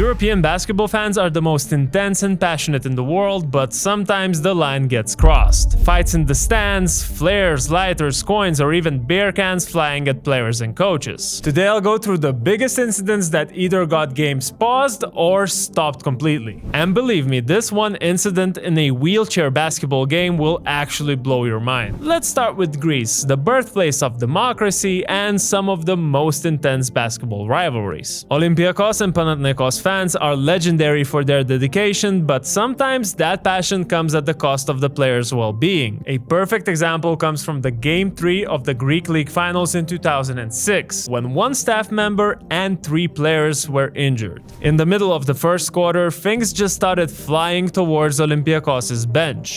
European basketball fans are the most intense and passionate in the world, but sometimes the line gets crossed. Fights in the stands, flares, lighters, coins, or even beer cans flying at players and coaches. Today I'll go through the biggest incidents that either got games paused or stopped completely. And believe me, this one incident in a wheelchair basketball game will actually blow your mind. Let's start with Greece, the birthplace of democracy and some of the most intense basketball rivalries. Olympiacos and Panathinaikos fans are legendary for their dedication, but sometimes that passion comes at the cost of the players' well-being. A perfect example comes from the Game 3 of the Greek League Finals in 2006, when one staff member and 3 players were injured. In the middle of the first quarter, things just started flying towards Olympiakos' bench.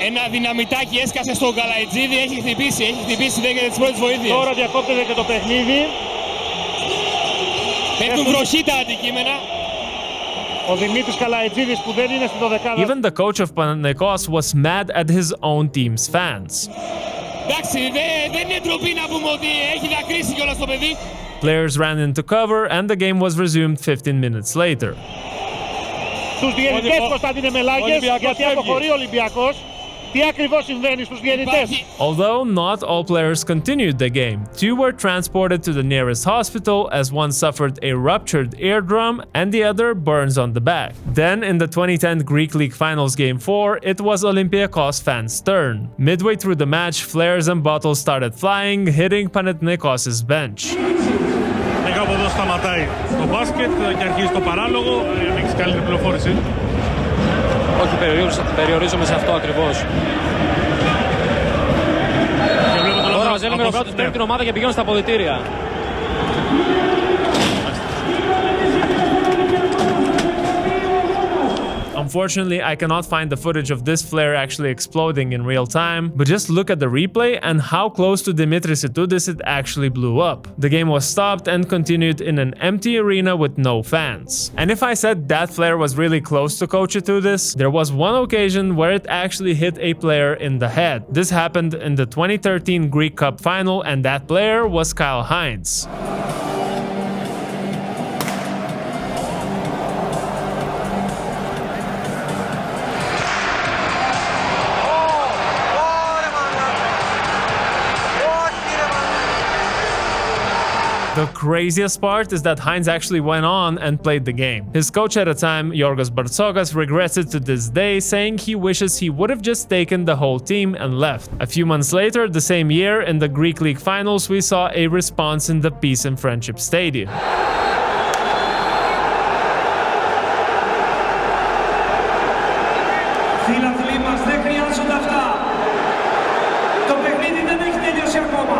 Ένα δυναμητάκι έσκασε στον Καλαϊτζίδη, έχει χτυπήσει 10 της πρώτης βοήθειας. Τώρα διακόπτεται και το παιχνίδι. Πέφτουν βροχή τα αντικείμενα. Ο Δημήτρης Καλαϊτζίδης που δεν είναι στην δωδεκάδα. Even the coach of Panathinaikos was mad at his own team's fans. Εντάξει, δεν είναι ντροπή να πούμε ότι έχει δακρύσει κιόλας το παιδί. Players ran into cover and the game was resumed 15 minutes later. Στους διαιτητές, Κωνσταντίνε Μελάκες, γιατί αποχωρεί ο Ολυμπιακός. Τι ακριβώς συμβαίνει στους διαιτητές? Although not all players continued the game, 2 were transported to the nearest hospital as one suffered a ruptured eardrum and the other burns on the back. Then in the 2010 Greek League Finals Game 4, it was Olympiacos fans' turn. Midway through the match, flares and bottles started flying, hitting Panathinaikos' bench. Κάπου εδώ σταματάει το μπάσκετ και αρχίζει το παράλογο. Αν έχεις καλύτερη πληροφόρηση. Όχι, περιορίζομαι σε αυτό ακριβώς. Τώρα μαζεύει με το κράτος, παίρνει την ομάδα και πηγαίνουν στα αποδυτήρια. Unfortunately, I cannot find the footage of this flare actually exploding in real time, but just look at the replay and how close to Dimitris Itoudis it actually blew up. The game was stopped and continued in an empty arena with no fans. And if I said that flare was really close to Coach Itoudis, there was one occasion where it actually hit a player in the head. This happened in the 2013 Greek Cup final, and that player was Kyle Hines. The craziest part is that Hines actually went on and played the game. His coach at the time, Yorgos Bartzokas, regrets it to this day, saying he wishes he would have just taken the whole team and left. A few months later, the same year, in the Greek League Finals, we saw a response in the Peace and Friendship Stadium. Φίλαθλοι μας, δεν χρειάζονται αυτά. Το παιχνίδι δεν έχει τελειώσει ακόμα.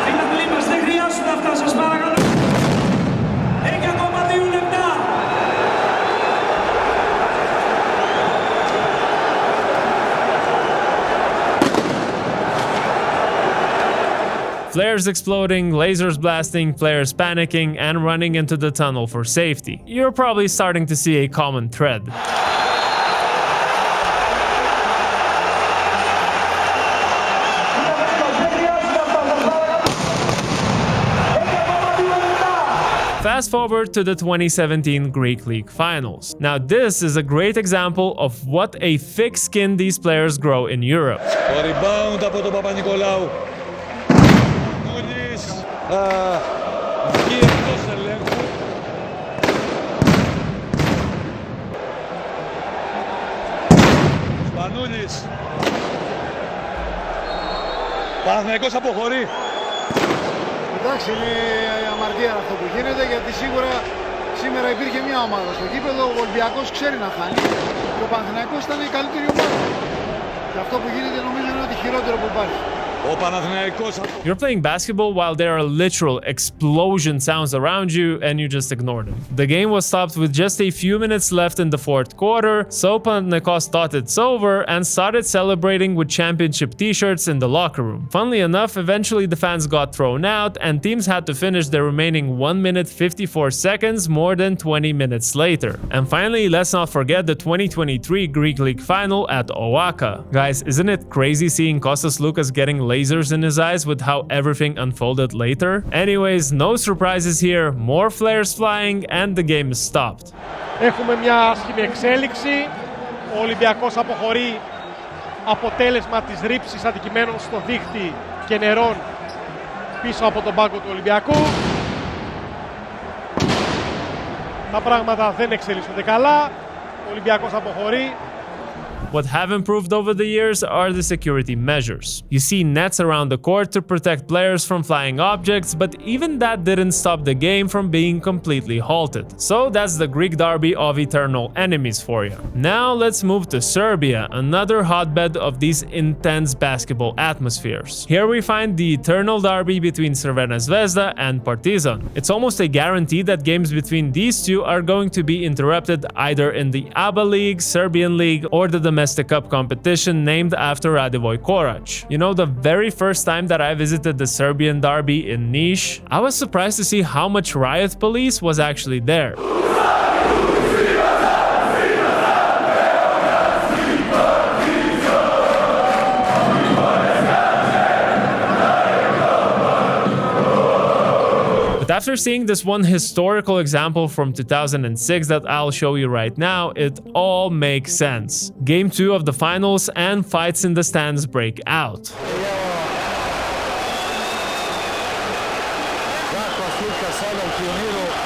Φίλαθλοι μας, δεν χρειάζονται αυτά, σας παρακαλώ. Έχει ακόμα 2 λεπτά. Flares exploding, lasers blasting, players panicking, and running into the tunnel for safety. You're probably starting to see a common thread. Fast forward to the 2017 Greek League Finals. Now this is a great example of what a thick skin these players grow in Europe. Το rebound από τον Παπα-Νικολάου. Νούλης βγει εκτός ελέγχου. Σπανούλης. Παναθηναϊκός αποχωρεί. Εντάξει, είναι αμαρτία αυτό που γίνεται, γιατί σίγουρα σήμερα υπήρχε μια ομάδα στο γήπεδο. Ο Ολυμπιακός ξέρει να χάνει και ο Παναθηναϊκός ήταν η καλύτερη ομάδα. Και αυτό που γίνεται νομίζω είναι ότι χειρότερο που υπάρχει. Ο Παναθηναϊκός... You're playing basketball while there are literal explosion sounds around you and you just ignored them. The game was stopped with just a few minutes left in the fourth quarter, so Panathinaikos thought it's over and started celebrating with championship t-shirts in the locker room. Funnily enough, eventually the fans got thrown out and teams had to finish their remaining 1 minute 54 seconds more than 20 minutes later. And finally, let's not forget the 2023 Greek League final at Oaxaca. Guys, isn't it crazy seeing Kostas Loukas getting lasers in his eyes with how everything unfolded later? Anyways, no surprises here, more flares flying and the game is stopped. Έχουμε μια άσχημη εξέλιξη. Ο Ολυμπιακός αποχωρεί αποτέλεσμα της ρήψης αντικειμένων στο δίχτυ και νερών πίσω από τον πάγκο του Ολυμπιακού. Τα πράγματα δεν εξελίσσονται καλά. Ο Ολυμπιακός αποχωρεί. What have improved over the years are the security measures. You see nets around the court to protect players from flying objects, but even that didn't stop the game from being completely halted. So that's the Greek derby of eternal enemies for you. Now let's move to Serbia, another hotbed of these intense basketball atmospheres. Here we find the eternal derby between Crvena Zvezda and Partizan. It's almost a guarantee that games between these two are going to be interrupted either in the ABA League, Serbian League, or the domestic cup competition named after Radivoj Korac. You know, the very first time that I visited the Serbian derby in Niš, I was surprised to see how much riot police was actually there. After seeing this one historical example from 2006 that I'll show you right now, it all makes sense. Game 2 of the finals and fights in the stands break out.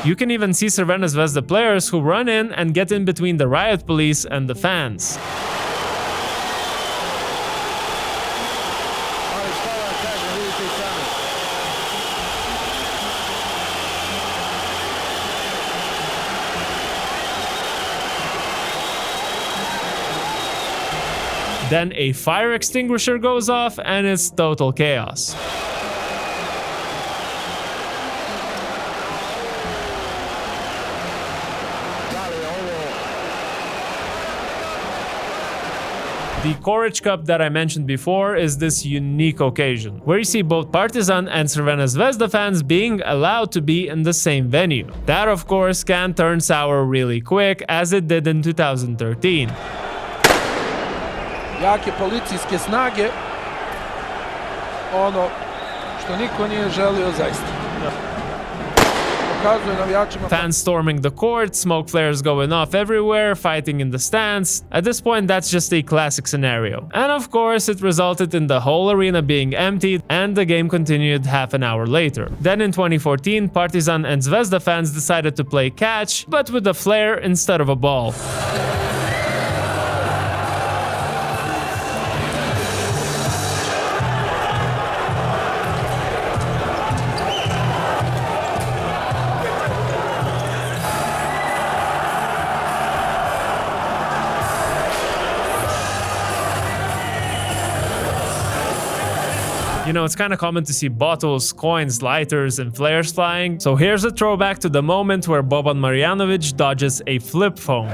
You can even see Crvena Zvezda players who run in and get in between the riot police and the fans. Then a fire extinguisher goes off and it's total chaos. The Korac Cup that I mentioned before is this unique occasion, where you see both Partizan and Crvena Zvezda fans being allowed to be in the same venue. That of course can turn sour really quick, as it did in 2013. Jake policijske snage, ono što niko nije želio zaista. Fans storming the court, smoke flares going off everywhere, fighting in the stands. At this point, that's just a classic scenario. And of course, it resulted in the whole arena being emptied and the game continued half an hour later. Then in 2014, Partizan and Zvezda fans decided to play catch, but with a flare instead of a ball. You know, it's kind of common to see bottles, coins, lighters, and flares flying. So here's a throwback to the moment where Boban Marjanovic dodges a flip phone.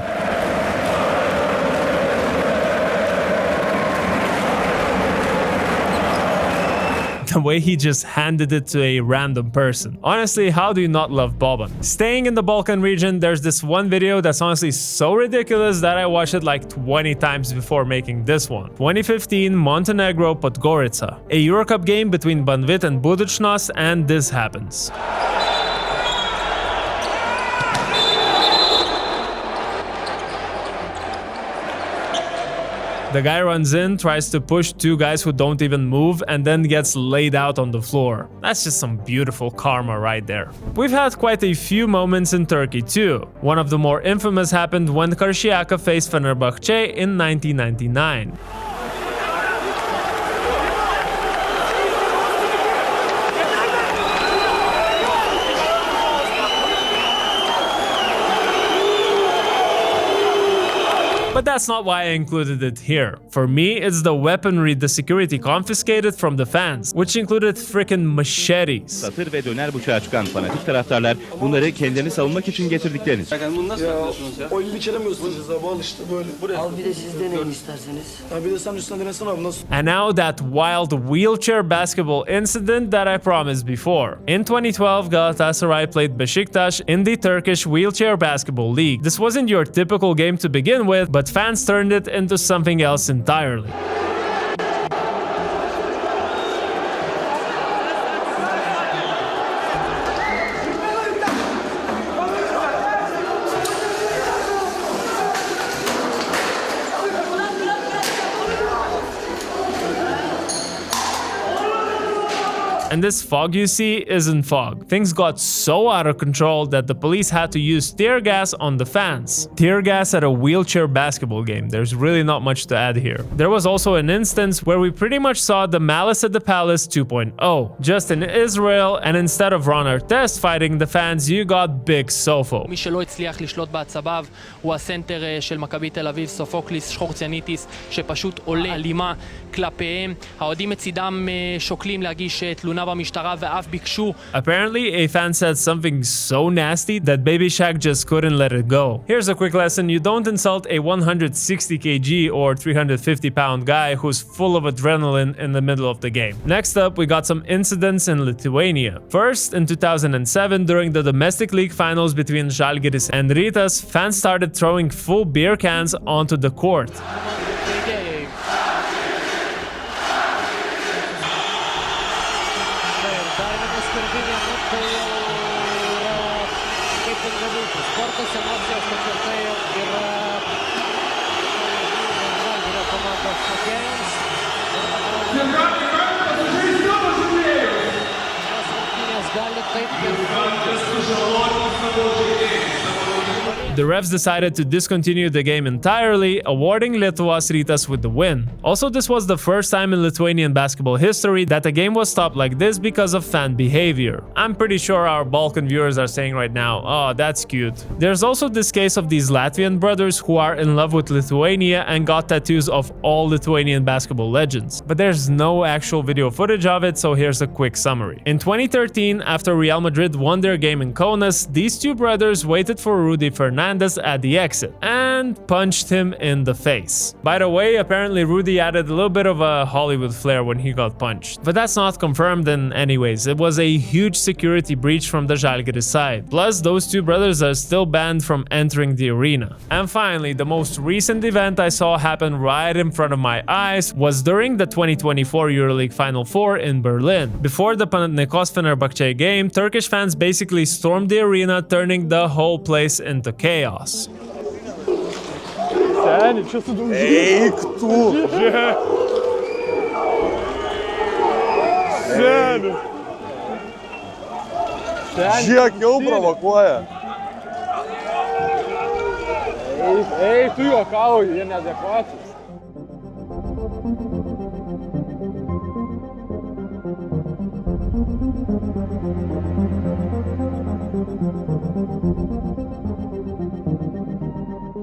The way he just handed it to a random person. Honestly, how do you not love Boban? Staying in the Balkan region, there's this one video that's honestly so ridiculous that I watched it like 20 times before making this one. 2015 Montenegro Podgorica, a Eurocup game between Banvit and Budućnost, and this happens. The guy runs in, tries to push two guys who don't even move, and then gets laid out on the floor. That's just some beautiful karma right there. We've had quite a few moments in Turkey too. One of the more infamous happened when Karşıyaka faced Fenerbahçe in 1999. But that's not why I included it here. For me, it's the weaponry the security confiscated from the fans, which included freaking machetes. Satır ve döner bıçağı çıkan fanatik taraftarlar bunları kendilerini savunmak için getirdiklerini. Bunu nasıl yapıyorsunuz ya? Oyun biçiremiyorsunuz abi, al işte böyle. Buraya. Al bir de siz deneyin isterseniz. Bir de sen üstüne denesin abi, nasıl? And now that wild wheelchair basketball incident that I promised before. In 2012, Galatasaray played Beşiktaş in the Turkish Wheelchair Basketball League. This wasn't your typical game to begin with, but fans turned it into something else entirely. And this fog you see isn't fog. Things got so out of control that the police had to use tear gas on the fans. Tear gas at a wheelchair basketball game. There's really not much to add here. There was also an instance where we pretty much saw the Malice at the Palace 2.0. Just in Israel, and instead of Ron Artest fighting the fans, you got Big Sofo. מי שלא הצליח לשלוט בעצביו הוא הסנטר של מכבי תל אביב, סופוקליס שחורציאניטיס, שפשוט עולה אלימה כלפיהם. האוהדים מצידם שוקלים להגיש תלונה במשטרה ואף ביקשו. Apparently, a fan said something so nasty that Baby Shaq just couldn't let it go. Here's a quick lesson: you don't insult a 160 kg or 350 pound guy who's full of adrenaline in the middle of the game. Next up, we got some incidents in Lithuania. First, in 2007, during the domestic league finals between Žalgiris and Rytas, fans started throwing full beer cans onto the court. The refs decided to discontinue the game entirely, awarding Lietuvos Rytas with the win. Also, this was the first time in Lithuanian basketball history that a game was stopped like this because of fan behavior. I'm pretty sure our Balkan viewers are saying right now, oh, that's cute. There's also this case of these Latvian brothers who are in love with Lithuania and got tattoos of all Lithuanian basketball legends. But there's no actual video footage of it, so here's a quick summary. In 2013, after Real Madrid won their game in Kaunas, these two brothers waited for Rudy Fernandez at the exit and punched him in the face. By the way, apparently Rudy added a little bit of a Hollywood flair when he got punched. But that's not confirmed, and anyways, it was a huge security breach from the Žalgiris side. Plus, those two brothers are still banned from entering the arena. And finally, the most recent event I saw happen right in front of my eyes was during the 2024 EuroLeague Final Four in Berlin. Before the Panathinaikos-Fenerbahce game, Turkish fans basically stormed the arena, turning the whole place into chaos. Эй, кто? Sério? Gia, que eu provocoia? Ei, tu local, e neadequados?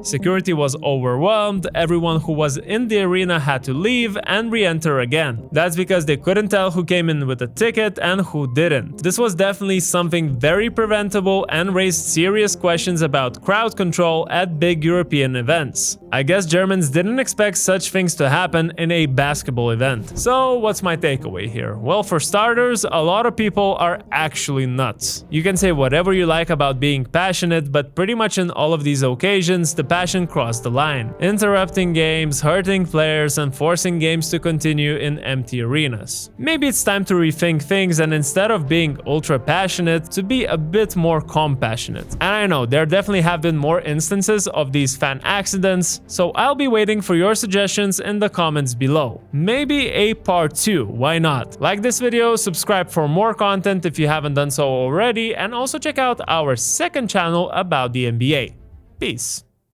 Security was overwhelmed, everyone who was in the arena had to leave and re-enter again. That's because they couldn't tell who came in with a ticket and who didn't. This was definitely something very preventable and raised serious questions about crowd control at big European events. I guess Germans didn't expect such things to happen in a basketball event. So what's my takeaway here? Well, for starters, a lot of people are actually nuts. You can say whatever you like about being passionate, but pretty much in all of these occasions, the passion crossed the line, interrupting games, hurting players, and forcing games to continue in empty arenas. Maybe it's time to rethink things and instead of being ultra passionate, to be a bit more compassionate. And I know there definitely have been more instances of these fan accidents, so I'll be waiting for your suggestions in the comments below. Maybe a part 2, why not? Like this video, subscribe for more content if you haven't done so already, and also check out our second channel about the NBA. Peace.